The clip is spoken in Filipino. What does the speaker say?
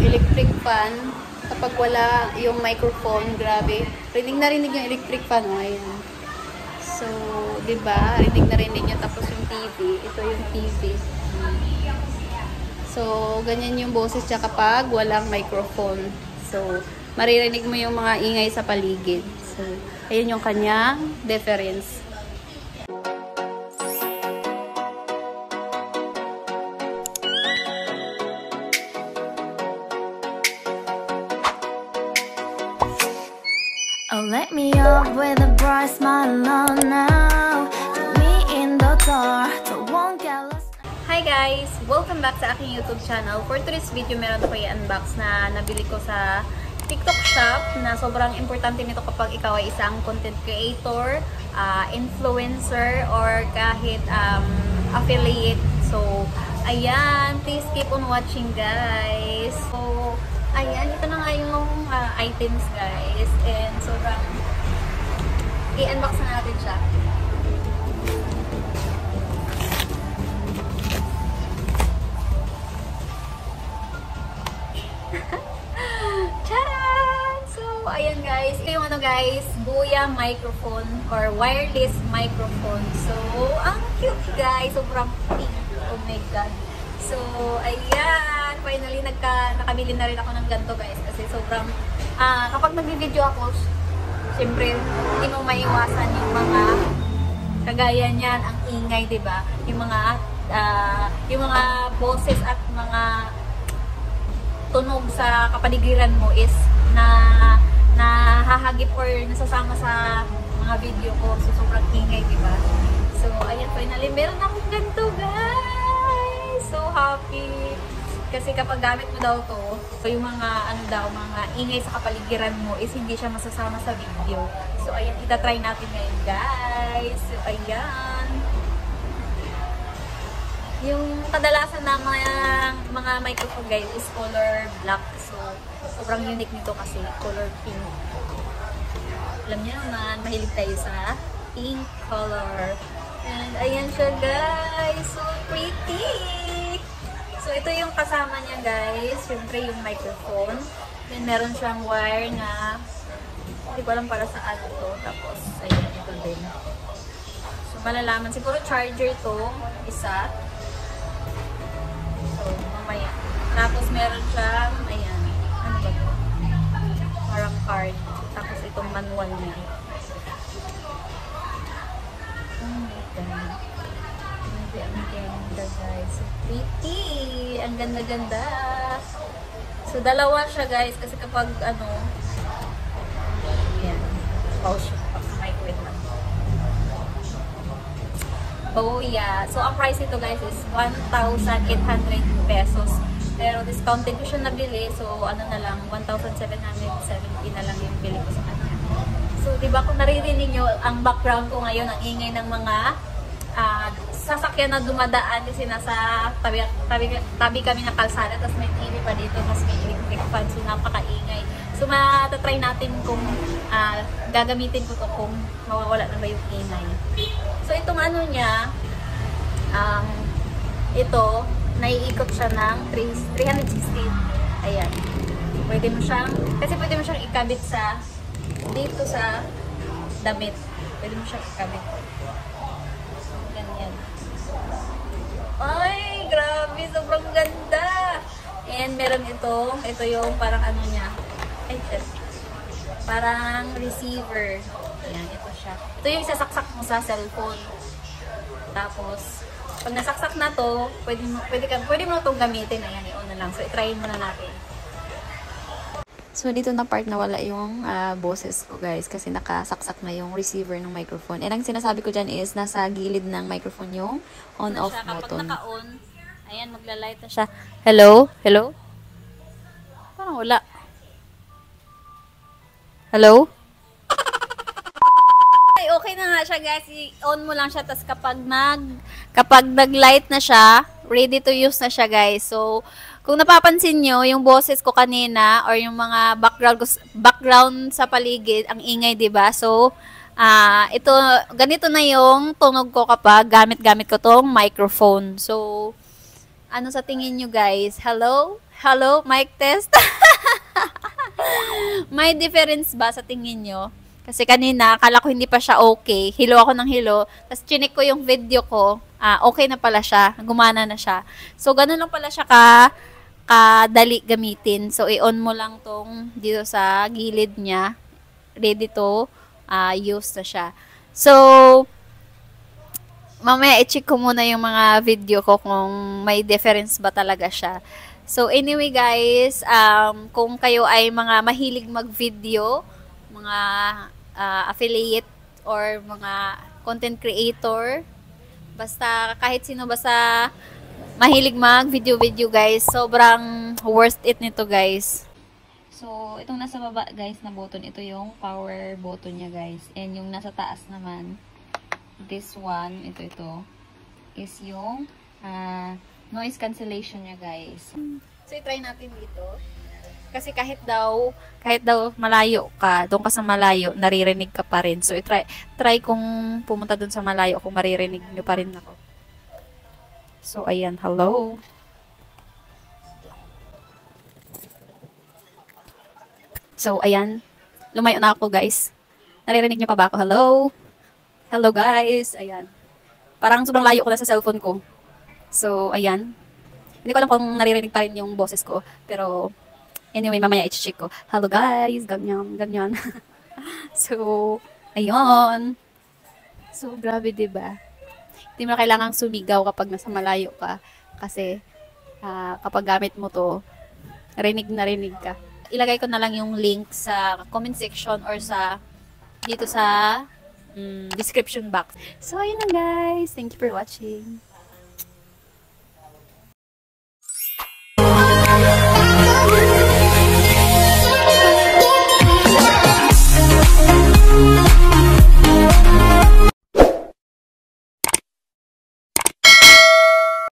electric fan. Kapag wala yung microphone, grabe. Rinig na rinig yung electric fan. Oh, ayan. So, diba? Rinig na rinig nyo. Tapos yung TV. Ito yung TV. So, ganyan yung boses siya kapag walang microphone. So, maririnig mo yung mga ingay sa paligid. So, ayan yung kanyang difference. Oh, let me up with a bright smile on now. Put me in the dark, so won't get lost. Hi guys! Welcome back sa aking YouTube channel. For today's video, meron ako i-unbox na nabili ko sa TikTok shop na sobrang importante nito kapag ikaw ay isang content creator, influencer, or kahit affiliate. So, ayan. Please keep on watching guys. So, ayan. Ito na nga yung items guys. And sobrang i-unbox na natin siya. Charan! So, ayan guys. Ito yung guys, Boya microphone or wireless microphone. So, ang cute guys. Sobrang pink. Oh my god. So, ayan. Finally, nakabili na rin ako ng ganito guys. Kasi sobrang, kapag nag-video ako, syempre, hindi mo maiwasan yung mga kagaya niyan, ang ingay, diba? Yung mga boses at mga tunog sa kapaligiran mo is nahahagip or nasasama sa mga video ko. So, sobrang ingay, diba? So, ayan, finally, meron akong ganito, guys! So happy! Kasi kapag gamit mo daw to, so yung mga, mga ingay sa kapaligiran mo is hindi siya masasama sa video. So, ayan, itatry natin ngayon, guys. So, ayan. Yung kadalasan na mga microphone guys is color black. So, sobrang unique nito kasi color pink. Alam niyo naman, mahilig tayo sa pink color. And ayan siya guys. So pretty! So, ito yung kasama niya guys. Siyempre yung microphone. Then, meron siyang wire na hindi ko alam para saan ito. Tapos, ayan, ito din. So, malalaman. Siguro charger to isa. So, mamaya. Tapos, meron siyang, ayan, ano ba ito? Parang card. Tapos, itong manual niya. Oh my God. Ang ganda, guys. So pretty! Ang ganda-ganda. So, dalawa siya, guys. Kasi kapag, ayan. Pause siya. Pag-microwave lang. Oh, yeah. So, ang price ito guys is 1,800 pesos. Pero discounted ko siya nabili. So, ano na lang, 1,770 na lang yung bili ko sa kanya. So, diba kung naririnig nyo, ang background ko ngayon, ang ingay ng mga sasakyan na dumadaan kasi nasa tabi kami ng kalsada. Tapos may TV pa dito. Tapos may electric fan. So, napakaingay. So, matatry natin kung gagamitin ko to kung mawawala na ba yung ingay. So, itong ano niya, ito, naiikot siya ng 360. Ayan. Pwede mo siyang ikabit sa, dito sa damit. Pwede mo siyang ikabit. So, ganyan. Ay, grabe, sobrang ganda. And meron ito yung parang ano niya. Ay, parang receiver. Ayan, ito siya. Ito yung sasaksak mo sa cellphone. Tapos, pag nasaksak na to, pwede mo itong gamitin. Ayan, i-on na lang. So, i-try mo na natin. So, dito na part na wala yung boses ko, guys. Kasi nakasaksak na yung receiver ng microphone. And ang sinasabi ko dyan is, nasa gilid ng microphone yung on-off button. Kapag naka-on, ayan, magla-light na siya. Hello? Hello? Parang wala. Hello? Ay, okay na nga siya, guys. I-on mo lang siya. Tapos kapag nag-light na siya, ready to use na siya, guys. So, kung napapansin nyo, yung boses ko kanina or yung mga background sa paligid, ang ingay, 'di ba? So, ganito na yung tunog ko kapag gamit ko tong microphone. So, ano sa tingin nyo guys? Hello? Hello, mic test. May difference ba sa tingin nyo? Kasi kanina, akala ko hindi pa siya okay. Hilo ako ng hilo. Tapos chinik ko yung video ko. Okay na pala siya. Gumana na siya. So, ganun lang pala siya kadali gamitin. So, i-on mo lang tong dito sa gilid niya. Ready to use na siya. So, mamaya i-check ko muna yung mga video ko kung may difference ba talaga siya. So, anyway guys, kung kayo ay mga mahilig mag-video, mga affiliate or mga content creator, basta kahit sino basta mahilig mag-video guys, sobrang worth it nito guys. So, itong nasa baba guys na button, ito yung power button niya guys. And yung nasa taas naman, this one, ito, is yung noise cancellation niya guys. So, i-try natin dito. Kasi kahit daw malayo ka, doon ka sa malayo, naririnig ka pa rin. So, try kung pumunta doon sa malayo, kung maririnig nyo pa rin ako. So, ayan, hello. So, ayan. Lumayo na ako, guys. Naririnig nyo pa ba ako? Hello? Hello, guys. Ayan. Parang sobrang layo ko na sa cellphone ko. So, ayan. Hindi ko alam kung naririnig pa rin yung boses ko. Pero, anyway, mamaya i-check ko. Hello, guys. Ganyan. So, ayun. So, grabe, diba? Hindi mo na kailangang sumigaw kapag nasa malayo ka. Kasi, kapag gamit mo to, rinig na rinig ka. Ilagay ko na lang yung link sa comment section or dito sa description box. So, ayun na guys. Thank you for watching.